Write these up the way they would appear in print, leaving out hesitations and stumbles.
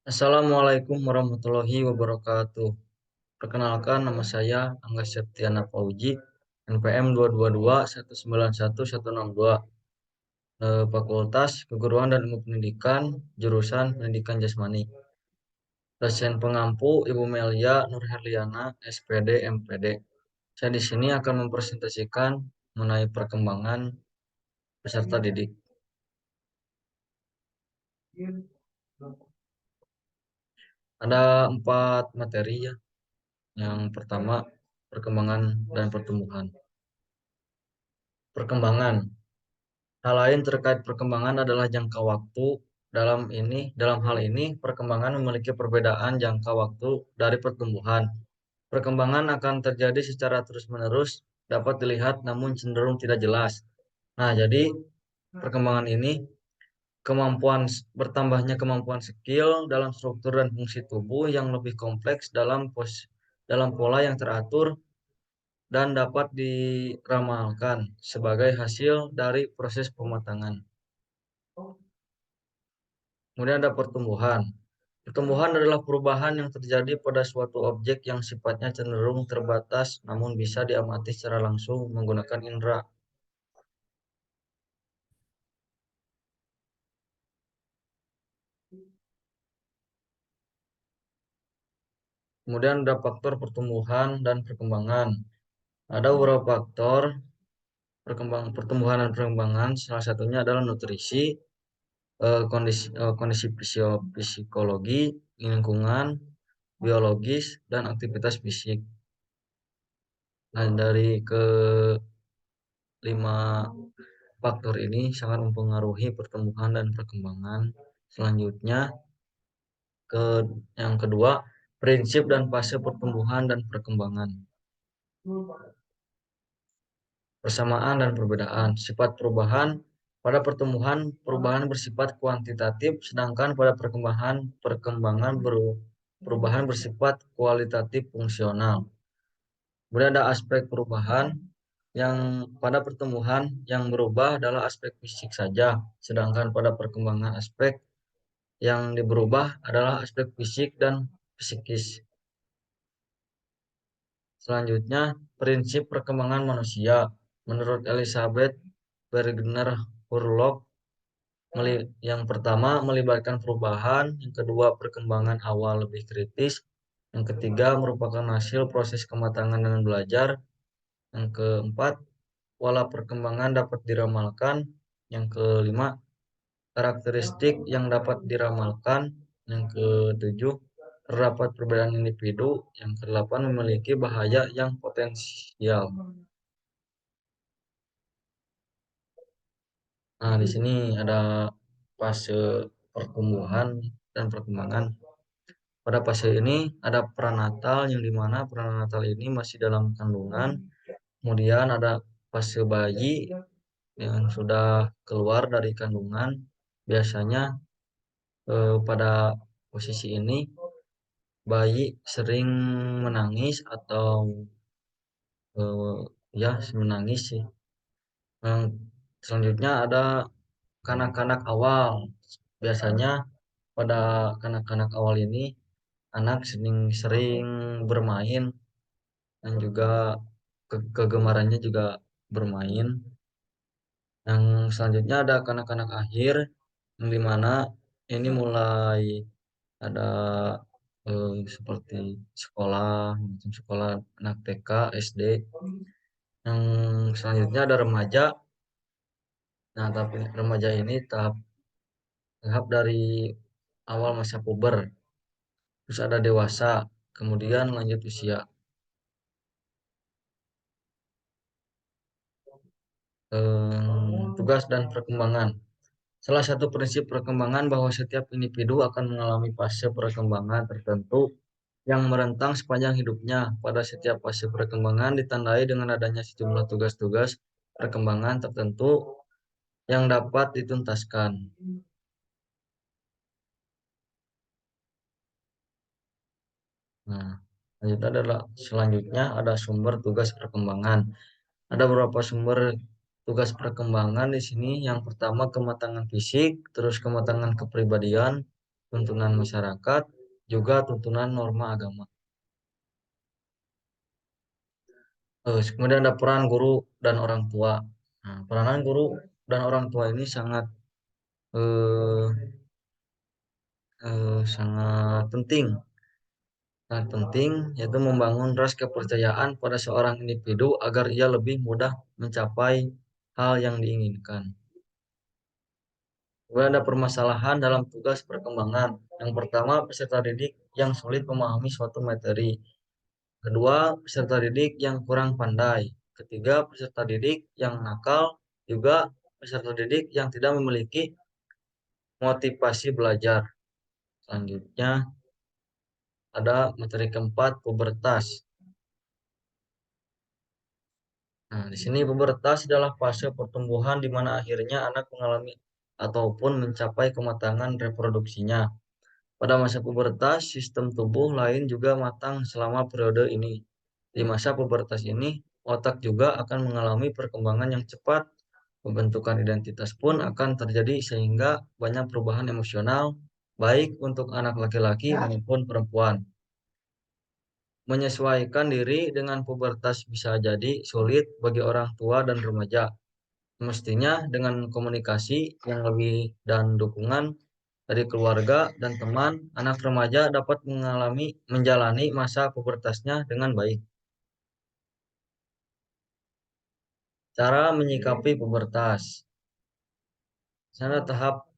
Assalamualaikum warahmatullahi wabarakatuh. Perkenalkan, nama saya Angga Septiana Fauji, NPM 222191162, Fakultas Keguruan dan Ilmu Pendidikan, jurusan Pendidikan Jasmani. Dosen pengampu Ibu Melia Nurherliana, SPD, MPD. Saya di sini akan mempresentasikan mengenai perkembangan peserta didik. Ada 4 materi ya. Yang pertama, perkembangan dan pertumbuhan. Perkembangan. Hal lain terkait perkembangan adalah jangka waktu. Dalam hal ini, perkembangan memiliki perbedaan jangka waktu dari pertumbuhan. Perkembangan akan terjadi secara terus-menerus, dapat dilihat namun cenderung tidak jelas. Nah, jadi perkembangan ini bertambahnya kemampuan skill dalam struktur dan fungsi tubuh yang lebih kompleks dalam pola yang teratur dan dapat diramalkan sebagai hasil dari proses pematangan. Kemudian ada pertumbuhan. Pertumbuhan adalah perubahan yang terjadi pada suatu objek yang sifatnya cenderung terbatas namun bisa diamati secara langsung menggunakan indera. Kemudian ada faktor pertumbuhan dan perkembangan. Ada beberapa faktor pertumbuhan dan perkembangan. Salah satunya adalah nutrisi, kondisi psikologi, lingkungan, biologis, dan aktivitas fisik. Nah, dari kelima faktor ini sangat mempengaruhi pertumbuhan dan perkembangan. Selanjutnya, ke yang kedua, prinsip dan fase pertumbuhan dan perkembangan. Persamaan dan perbedaan. Sifat perubahan pada pertumbuhan, perubahan bersifat kuantitatif, sedangkan pada perubahan bersifat kualitatif fungsional. Kemudian ada aspek perubahan yang pada pertumbuhan yang berubah adalah aspek fisik saja, sedangkan pada perkembangan aspek yang berubah adalah aspek fisik dan psikis. Selanjutnya, prinsip perkembangan manusia. Menurut Elizabeth Bergner Hurlock, yang pertama melibatkan perubahan, yang kedua perkembangan awal lebih kritis, yang ketiga merupakan hasil proses kematangan dan belajar, yang keempat pola perkembangan dapat diramalkan, yang kelima karakteristik yang dapat diramalkan, yang ketujuh terdapat perbedaan individu, yang kedelapan memiliki bahaya yang potensial. Nah, di sini ada fase pertumbuhan dan perkembangan. Pada fase ini ada pranatal yang dimana pranatal ini masih dalam kandungan. Kemudian ada fase bayi yang sudah keluar dari kandungan. Biasanya pada posisi ini bayi sering menangis atau eh, ya menangis sih. Yang selanjutnya ada kanak-kanak awal. Biasanya pada kanak-kanak awal ini anak sering bermain dan juga kegemarannya juga bermain. Yang selanjutnya ada kanak-kanak akhir yang dimana ini mulai ada seperti sekolah anak TK, SD. Yang selanjutnya ada remaja. Nah, tapi remaja ini tahap tahap dari awal masa puber. Terus ada dewasa, kemudian lanjut usia. Tugas dan perkembangan. Salah satu prinsip perkembangan bahwa setiap individu akan mengalami fase perkembangan tertentu yang merentang sepanjang hidupnya. Pada setiap fase perkembangan ditandai dengan adanya sejumlah tugas-tugas perkembangan tertentu yang dapat dituntaskan. Nah, selanjutnya ada sumber tugas perkembangan. Ada beberapa sumber Tugas perkembangan di sini yang pertama kematangan fisik, terus kematangan kepribadian, tuntunan masyarakat, juga tuntunan norma agama. Kemudian ada peran guru dan orang tua. Nah, peranan guru dan orang tua ini eh, sangat penting, sangat penting, yaitu membangun ras kepercayaan pada seorang individu agar ia lebih mudah mencapai hal yang diinginkan. Kemudian ada permasalahan dalam tugas perkembangan. Yang pertama, peserta didik yang sulit memahami suatu materi. Kedua, peserta didik yang kurang pandai. Ketiga, peserta didik yang nakal. Juga peserta didik yang tidak memiliki motivasi belajar. Selanjutnya, ada materi keempat, pubertas. Nah, di sini pubertas adalah fase pertumbuhan di mana akhirnya anak mengalami ataupun mencapai kematangan reproduksinya. Pada masa pubertas, sistem tubuh lain juga matang selama periode ini. Di masa pubertas ini, otak juga akan mengalami perkembangan yang cepat. Pembentukan identitas pun akan terjadi sehingga banyak perubahan emosional, baik untuk anak laki-laki maupun perempuan. Menyesuaikan diri dengan pubertas bisa jadi sulit bagi orang tua dan remaja. Mestinya dengan komunikasi yang lebih dan dukungan dari keluarga dan teman, anak remaja dapat menjalani masa pubertasnya dengan baik. Cara menyikapi pubertas. Sana tahap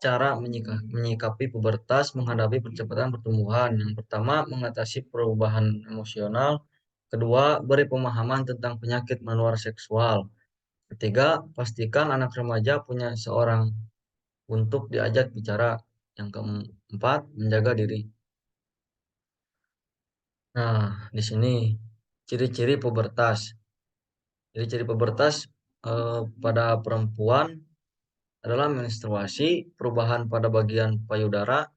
cara menyikapi pubertas menghadapi percepatan pertumbuhan. Yang pertama, mengatasi perubahan emosional. Kedua, beri pemahaman tentang penyakit menular seksual. Ketiga, pastikan anak remaja punya seorang untuk diajak bicara. Yang keempat, menjaga diri. Nah, di sini ciri-ciri pubertas. Ciri-ciri pubertas pada perempuan adalah menstruasi, perubahan pada bagian payudara,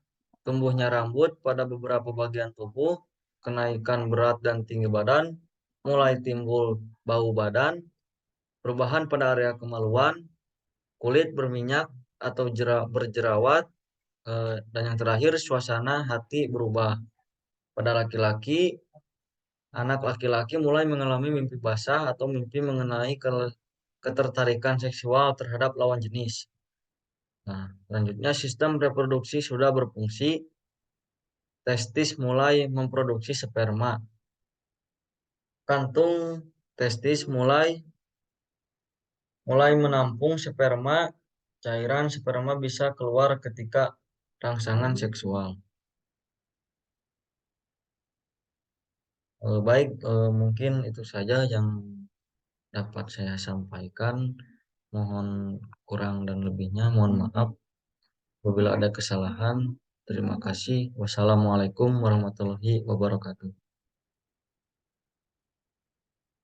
tumbuhnya rambut pada beberapa bagian tubuh, kenaikan berat dan tinggi badan, mulai timbul bau badan, perubahan pada area kemaluan, kulit berminyak atau berjerawat, dan yang terakhir suasana hati berubah. Pada laki-laki, anak laki-laki mulai mengalami mimpi basah atau mimpi mengenai ketertarikan seksual terhadap lawan jenis. Nah, selanjutnya sistem reproduksi sudah berfungsi, testis mulai memproduksi sperma. Kantung testis mulai menampung sperma, cairan sperma bisa keluar ketika rangsangan seksual. Baik, mungkin itu saja yang dapat saya sampaikan. Mohon kurang dan lebihnya, mohon maaf apabila ada kesalahan. Terima kasih. Wassalamualaikum warahmatullahi wabarakatuh.